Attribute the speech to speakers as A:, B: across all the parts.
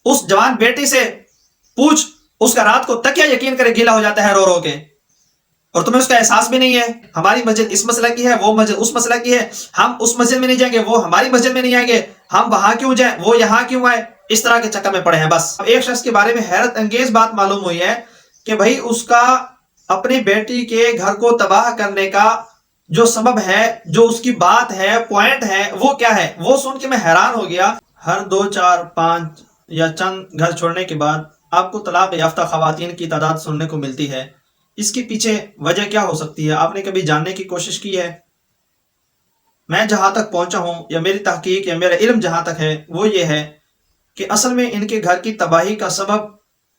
A: اس جوان بیٹی سے پوچھ، اس کا رات کو تکیہ یقین کرے گیلا ہو جاتا ہے رو رو کے، اور تمہیں اس کا احساس بھی نہیں ہے۔ ہماری مسجد اس مسئلہ کی ہے، وہ مسجد اس مسئلہ کی ہے، ہم اس مسجد میں نہیں جائیں گے، وہ ہماری مسجد میں نہیں آئیں گے، ہم وہاں کیوں جائیں، وہ یہاں کیوں آئے، اس طرح کے چکر میں پڑے ہیں۔ بس ایک شخص کے بارے میں حیرت انگیز بات معلوم ہوئی ہے کہ بھائی اس کا اپنی بیٹی کے گھر کو تباہ کرنے کا جو سبب ہے، جو اس کی بات ہے، پوائنٹ ہے، وہ کیا ہے، وہ سن کے میں حیران ہو گیا۔ ہر 2 4 5 یا چند گھر چھوڑنے کے بعد آپ کو طلاق یافتہ خواتین کی تعداد سننے کو ملتی ہے۔ اس کے پیچھے وجہ کیا ہو سکتی ہے؟ آپ نے کبھی جاننے کی کوشش کی ہے؟ میں جہاں تک پہنچا ہوں یا میری تحقیق یا میرا علم جہاں تک ہے وہ یہ ہے کہ اصل میں ان کے گھر کی تباہی کا سبب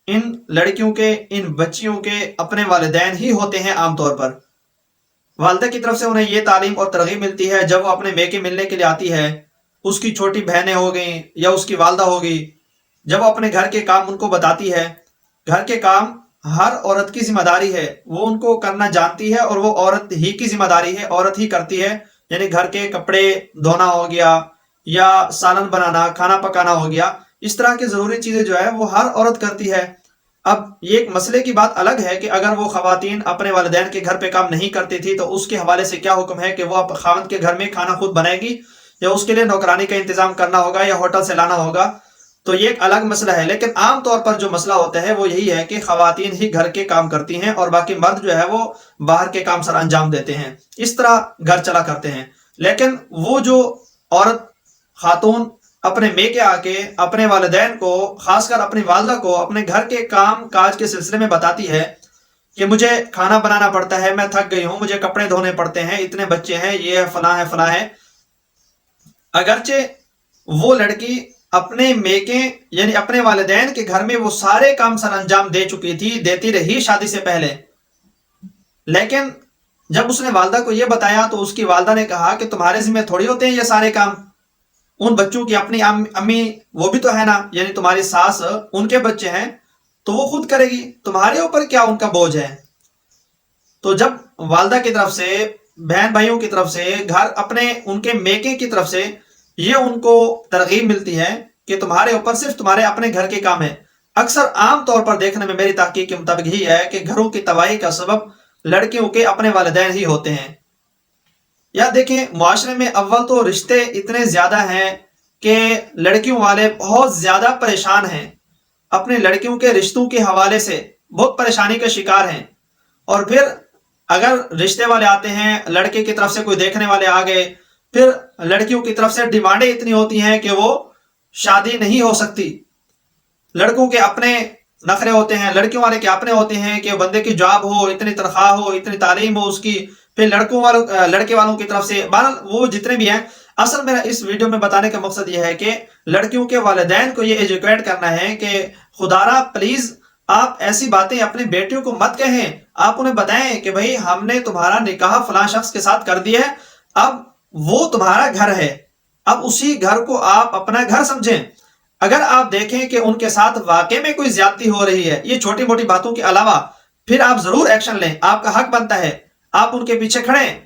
A: ان لڑکیوں کے، ان بچیوں کے اپنے والدین ہی ہوتے ہیں۔ عام طور پر والدہ کی طرف سے انہیں یہ تعلیم اور ترغیب ملتی ہے، جب وہ اپنے میکے ملنے کے لیے آتی ہے، اس کی چھوٹی بہنیں ہو گئیں یا اس کی والدہ ہوگی، جب وہ اپنے گھر کے کام ان کو بتاتی ہے، گھر کے کام ہر عورت کی ذمہ داری ہے، وہ ان کو کرنا جانتی ہے اور وہ عورت ہی کی ذمہ داری ہے، عورت ہی کرتی ہے۔ یعنی گھر کے کپڑے دھونا ہو گیا یا سالن بنانا، کھانا پکانا ہو گیا، اس طرح کی ضروری چیزیں جو ہے وہ ہر عورت کرتی ہے۔ اب یہ ایک مسئلے کی بات الگ ہے کہ اگر وہ خواتین اپنے والدین کے گھر پہ کام نہیں کرتی تھی تو اس کے حوالے سے کیا حکم ہے کہ وہ خاوند کے گھر میں کھانا خود بنائے گی یا اس کے لیے نوکرانی کا انتظام کرنا ہوگا یا ہوٹل سے لانا ہوگا، تو یہ ایک الگ مسئلہ ہے۔ لیکن عام طور پر جو مسئلہ ہوتا ہے وہ یہی ہے کہ خواتین ہی گھر کے کام کرتی ہیں اور باقی مرد جو ہے وہ باہر کے کام سر انجام دیتے ہیں، اس طرح گھر چلا کرتے ہیں۔ لیکن وہ جو عورت، خاتون اپنے میکے آ کے اپنے والدین کو، خاص کر اپنی والدہ کو، اپنے گھر کے کام کاج کے سلسلے میں بتاتی ہے کہ مجھے کھانا بنانا پڑتا ہے، میں تھک گئی ہوں، مجھے کپڑے دھونے پڑتے ہیں، اتنے بچے ہیں، یہ ہے، فلاں ہے، فلاں ہے، اگرچہ وہ لڑکی اپنے میکے یعنی اپنے والدین کے گھر میں وہ سارے کام سر انجام دے چکی تھی، دیتی رہی شادی سے پہلے، لیکن جب اس نے والدہ کو یہ بتایا تو اس کی والدہ نے کہا کہ تمہارے ذمہ تھوڑی ہوتے ہیں یہ سارے کام، ان بچوں کی اپنی امی وہ بھی تو ہے نا، یعنی تمہاری ساس، ان کے بچے ہیں تو وہ خود کرے گی، تمہارے اوپر کیا ان کا بوجھ ہے۔ تو جب والدہ کی طرف سے، بہن بھائیوں کی طرف سے، گھر اپنے ان کے میکے کی طرف سے یہ ان کو ترغیب ملتی ہے کہ تمہارے اوپر صرف تمہارے اپنے گھر کے کام ہیں، اکثر عام طور پر دیکھنے میں میری تحقیق کے مطابق یہی ہے کہ گھروں کی تباہی کا سبب لڑکیوں کے اپنے والدین ہی ہوتے ہیں۔ یا دیکھیں، معاشرے میں اول تو رشتے اتنے زیادہ ہیں کہ لڑکیوں والے بہت زیادہ پریشان ہیں، اپنے لڑکیوں کے رشتوں کے حوالے سے بہت پریشانی کا شکار ہیں، اور پھر اگر رشتے والے آتے ہیں، لڑکے کی طرف سے کوئی دیکھنے والے آ گئے، پھر لڑکیوں کی طرف سے ڈیمانڈیں اتنی ہوتی ہیں کہ وہ شادی نہیں ہو سکتی۔ لڑکوں کے اپنے نخرے ہوتے ہیں، لڑکیوں والے کے اپنے ہوتے ہیں کہ بندے کی جاب ہو، اتنی تنخواہ ہو، اتنی تعلیم ہو اس کی، پھر لڑکے والوں کی طرف سے، بہرحال وہ جتنے بھی ہیں۔ اصل میرا اس ویڈیو میں بتانے کا مقصد یہ ہے کہ لڑکیوں کے والدین کو یہ ایجوکیٹ کرنا ہے کہ خدارا پلیز آپ ایسی باتیں اپنی بیٹیوں کو مت کہیں، آپ انہیں بتائیں کہ بھائی ہم نے تمہارا نکاح فلاں شخص کے ساتھ کر دیا ہے، اب وہ تمہارا گھر ہے، اب اسی گھر کو آپ اپنا گھر سمجھیں۔ اگر آپ دیکھیں کہ ان کے ساتھ واقع میں کوئی زیادتی ہو رہی ہے یہ چھوٹی موٹی باتوں کے علاوہ، پھر آپ ضرور ایکشن لیں، آپ کا حق بنتا ہے، آپ ان کے پیچھے کھڑیں۔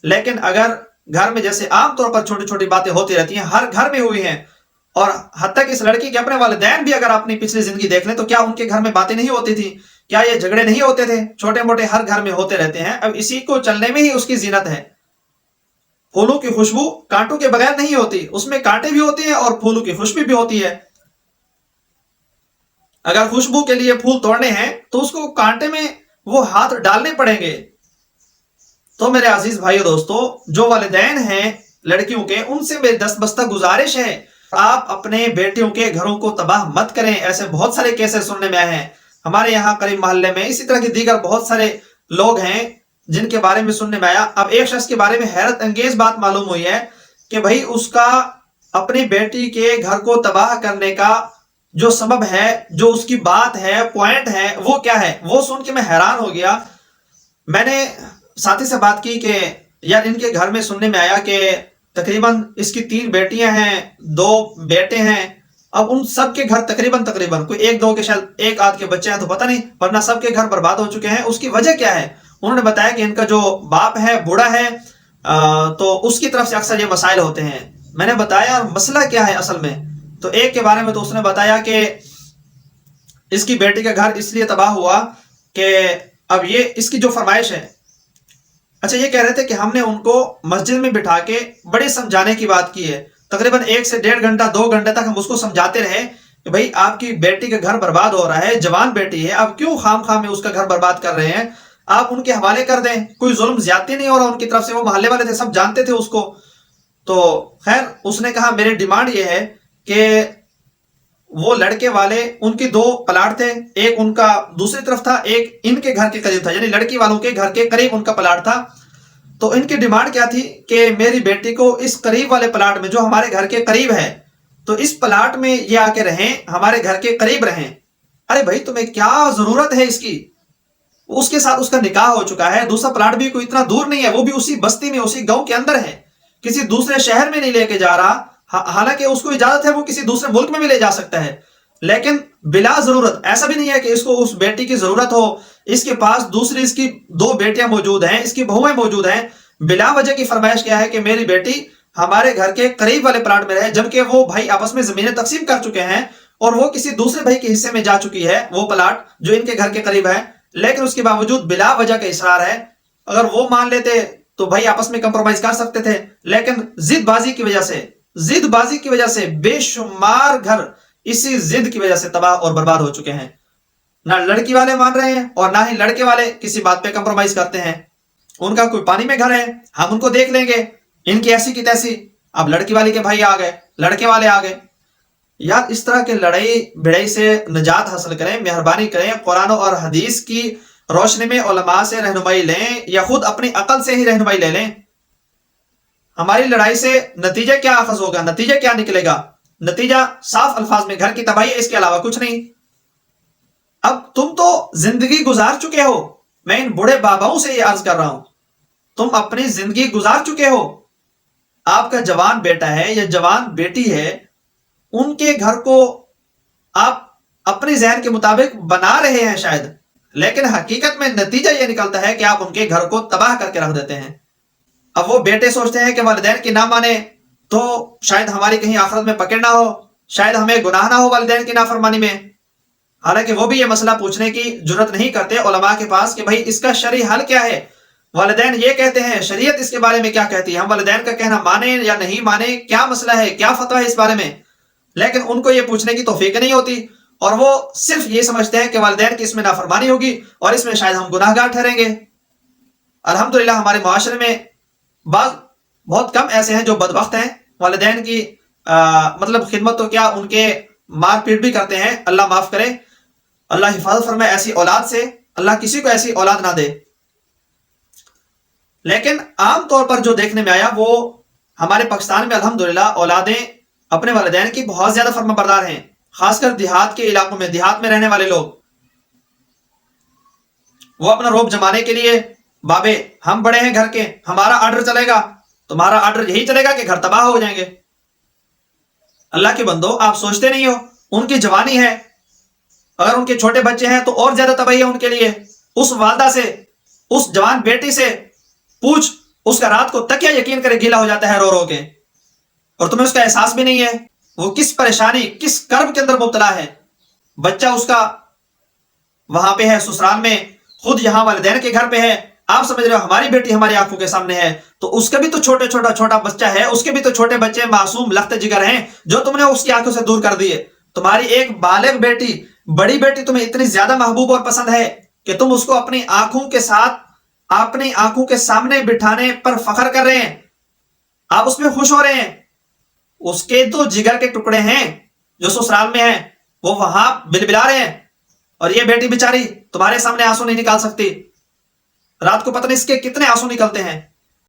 A: لیکن اگر گھر میں جیسے عام طور پر چھوٹی چھوٹی باتیں ہوتی رہتی ہیں، ہر گھر میں ہوئی ہیں، اور حد تک اس لڑکی کے اپنے والدین بھی اگر اپنی پچھلی زندگی دیکھ لیں تو کیا ان کے گھر میں باتیں نہیں ہوتی تھی؟ کیا یہ جھگڑے نہیں ہوتے تھے؟ چھوٹے موٹے ہر گھر میں ہوتے رہتے ہیں۔ اب اسی کو چلنے میں ہی اس کی زینت ہے۔ پھولوں کی خوشبو کانٹوں کے بغیر نہیں ہوتی، اس میں کانٹے بھی ہوتے ہیں اور پھولوں کی خوشبو بھی ہوتی ہے۔ اگر خوشبو کے لیے پھول توڑنے ہیں تو اس کو کانٹے میں وہ ہاتھ ڈالنے پڑیں گے۔ تو میرے عزیز بھائیو دوستو، جو والدین ہیں لڑکیوں کے، ان سے میری دستبستہ گزارش ہے آپ اپنے بیٹیوں کے گھروں کو تباہ مت کریں۔ ایسے بہت سارے کیسز سننے میں آئے ہیں ہمارے یہاں قریب محلے میں، اسی طرح کی دیگر بہت سارے لوگ ہیں جن کے بارے میں سننے میں آیا۔ اب ایک شخص کے بارے میں حیرت انگیز بات معلوم ہوئی ہے کہ بھائی اس کا اپنی بیٹی کے گھر کو تباہ کرنے کا جو سبب ہے، جو اس کی بات ہے، پوائنٹ ہے، وہ کیا ہے، وہ سن کے میں حیران ہو گیا۔ میں نے ساتھی سے بات کی کہ یار ان کے گھر میں سننے میں آیا کہ تقریباً اس کی 3 بیٹیاں ہیں، 2 بیٹے ہیں، اب ان سب کے گھر تقریباً کوئی 1 2 کے شاید 1 آدھ کے بچے ہیں تو پتہ نہیں، ورنہ سب کے گھر برباد ہو چکے ہیں۔ اس کی وجہ کیا ہے؟ انہوں نے بتایا کہ ان کا جو باپ ہے بوڑھا ہے، تو اس کی طرف سے اکثر یہ مسائل ہوتے ہیں۔ میں نے بتایا مسئلہ کیا ہے اصل میں؟ تو ایک کے بارے میں تو اس نے بتایا کہ اس کی بیٹی کا گھر اس لیے تباہ ہوا کہ اب یہ اس کی جو فرمائش ہے، اچھا یہ کہہ رہے تھے کہ ہم نے ان کو مسجد میں بٹھا کے بڑے سمجھانے کی بات کی ہے، تقریباً 1 سے 1.5 گھنٹہ 2 گھنٹے تک ہم اس کو سمجھاتے رہے کہ بھائی آپ کی بیٹی کا گھر برباد ہو رہا ہے، جوان بیٹی ہے، آپ کیوں خام خام میں اس کا گھر برباد کر رہے ہیں، آپ ان کے حوالے کر دیں، کوئی ظلم زیادتی نہیں ہو رہا ان کی طرف سے، وہ محلے والے تھے، سب جانتے تھے اس کو۔ تو خیر اس نے کہا میری ڈیمانڈ یہ ہے کہ وہ لڑکے والے، ان کی 2 پلاٹ تھے، ایک ان کا دوسری طرف تھا، ایک ان کے گھر کے قریب تھا، یعنی لڑکی والوں کے گھر کے قریب ان کا پلاٹ تھا۔ تو ان کی ڈیمانڈ کیا تھی کہ میری بیٹی کو اس قریب والے پلاٹ میں، جو ہمارے گھر کے قریب ہے، تو اس پلاٹ میں یہ آ کے رہیں، ہمارے گھر کے قریب رہیں۔ ارے بھائی تمہیں کیا ضرورت ہے اس کی؟ اس کے ساتھ اس کا نکاح ہو چکا ہے، دوسرا پلاٹ بھی کوئی اتنا دور نہیں ہے، وہ بھی اسی بستی میں، اسی گاؤں کے اندر ہے، کسی دوسرے شہر میں نہیں لے کے جا رہا، حالانکہ اس کو اجازت ہے وہ کسی دوسرے ملک میں بھی لے جا سکتا ہے، لیکن بلا ضرورت، ایسا بھی نہیں ہے کہ اس کو اس بیٹی کی ضرورت ہو، اس کے پاس دوسری اس کی 2 بیٹیاں موجود ہیں، اس کی بہویں موجود ہیں، بلا وجہ کی فرمائش کیا ہے کہ میری بیٹی ہمارے گھر کے قریب والے پلاٹ میں رہے، جبکہ وہ بھائی آپس میں زمینیں تقسیم کر چکے ہیں اور وہ کسی دوسرے بھائی کے حصے میں جا چکی ہے وہ پلاٹ جو ان کے گھر کے قریب ہے، لیکن اس کے باوجود بلا وجہ کا اصرار ہے۔ اگر وہ مان لیتے تو بھائی آپس میں کمپرومائز کر سکتے تھے، لیکن ضد بازی کی وجہ سے بے شمار گھر اسی ضد کی وجہ سے تباہ اور برباد ہو چکے ہیں۔ نہ لڑکی والے مان رہے ہیں اور نہ ہی لڑکے والے کسی بات پہ کمپرومائز کرتے ہیں۔ ان کا کوئی پانی میں گھر ہے، ہم ان کو دیکھ لیں گے، ان کی ایسی کی تیسی، اب لڑکی والی کے بھائی آ گئے، لڑکے والے آ گئے۔ یار اس طرح کے لڑائی بڑائی سے نجات حاصل کریں، مہربانی کریں، قرآن اور حدیث کی روشنی میں علماء سے رہنمائی لیں یا خود اپنی عقل سے ہی رہنمائی لے لیں۔ ہماری لڑائی سے نتیجہ کیا اخذ ہوگا، نتیجہ کیا نکلے گا؟ نتیجہ صاف الفاظ میں گھر کی تباہی ہے، اس کے علاوہ کچھ نہیں۔ اب تم تو زندگی گزار چکے ہو، میں ان بوڑھے باباؤں سے یہ عرض کر رہا ہوں، تم اپنی زندگی گزار چکے ہو، آپ کا جوان بیٹا ہے یا جوان بیٹی ہے، ان کے گھر کو آپ اپنے ذہن کے مطابق بنا رہے ہیں شاید، لیکن حقیقت میں نتیجہ یہ نکلتا ہے کہ آپ ان کے گھر کو تباہ کر کے رکھ دیتے ہیں۔ اب وہ بیٹے سوچتے ہیں کہ والدین کی نہ مانے تو شاید ہماری کہیں آخرت میں پکڑ نہ ہو، شاید ہمیں گناہ نہ ہو والدین کی نافرمانی میں، حالانکہ وہ بھی یہ مسئلہ پوچھنے کی جرت نہیں کرتے علماء کے پاس کہ بھائی اس کا شرعی حل کیا ہے، والدین یہ کہتے ہیں، شریعت اس کے بارے میں کیا کہتی ہے، ہم والدین کا کہنا مانیں یا نہیں مانیں، کیا مسئلہ ہے، کیا فتویٰ ہے اس بارے میں، لیکن ان کو یہ پوچھنے کی توفیق نہیں ہوتی، اور وہ صرف یہ سمجھتے ہیں کہ والدین کی اس میں نافرمانی ہوگی اور اس میں شاید ہم گناہ گار ٹھہریں گے۔ الحمدللہ ہمارے معاشرے میں بعض بہت کم ایسے ہیں جو بدبخت ہیں، والدین کی مطلب خدمت تو کیا، ان کے مار پیٹ بھی کرتے ہیں، اللہ معاف کرے، اللہ حفاظت فرمائے ایسی اولاد سے، اللہ کسی کو ایسی اولاد نہ دے۔ لیکن عام طور پر جو دیکھنے میں آیا وہ ہمارے پاکستان میں الحمدللہ اولادیں اپنے والدین کی بہت زیادہ فرما بردار ہیں، خاص کر دیہات کے علاقوں میں، دیہات میں رہنے والے لوگ، وہ اپنا روب جمانے کے لیے، بابے ہم بڑے ہیں گھر کے، ہمارا آرڈر چلے گا، تمہارا آرڈر یہی چلے گا کہ گھر تباہ ہو جائیں گے۔ اللہ کے بندو آپ سوچتے نہیں ہو، ان کی جوانی ہے، اگر ان کے چھوٹے بچے ہیں تو اور زیادہ تباہی ہے ان کے لیے۔ اس والدہ سے، اس جوان بیٹی سے پوچھ، اس کا رات کو تکیہ یقین کرے گیلا ہو جاتا ہے رو رو کے، اور تمہیں اس کا احساس بھی نہیں ہے وہ کس پریشانی، کس کرب کے اندر مبتلا ہے۔ بچہ اس کا وہاں پہ ہے سسرال میں، خود یہاں والدین کے گھر پہ ہے، آپ سمجھ رہے ہو ہماری بیٹی ہماری آنکھوں کے سامنے ہے، تو اس کا بھی تو چھوٹا بچہ ہے، اس کے بھی تو چھوٹے بچے معصوم لخت جگر ہیں جو تم نے اس کی آنکھوں سے دور کر دیے۔ تمہاری ایک بالغ بیٹی، بڑی بیٹی تمہیں اتنی زیادہ محبوب اور پسند ہے کہ تم اس کو اپنی آنکھوں کے ساتھ، اپنی آنکھوں کے سامنے بٹھانے پر فخر کر رہے ہیں، آپ اس میں خوش ہو رہے ہیں۔ اس کے تو جگر کے ٹکڑے ہیں جو سسرال میں ہیں، وہ وہاں بلبلا رہے ہیں، اور یہ بیٹی بیچاری تمہارے سامنے آنسو نہیں نکال سکتی، رات کو پتہ نہیں اس کے کتنے آنسو نکلتے ہیں۔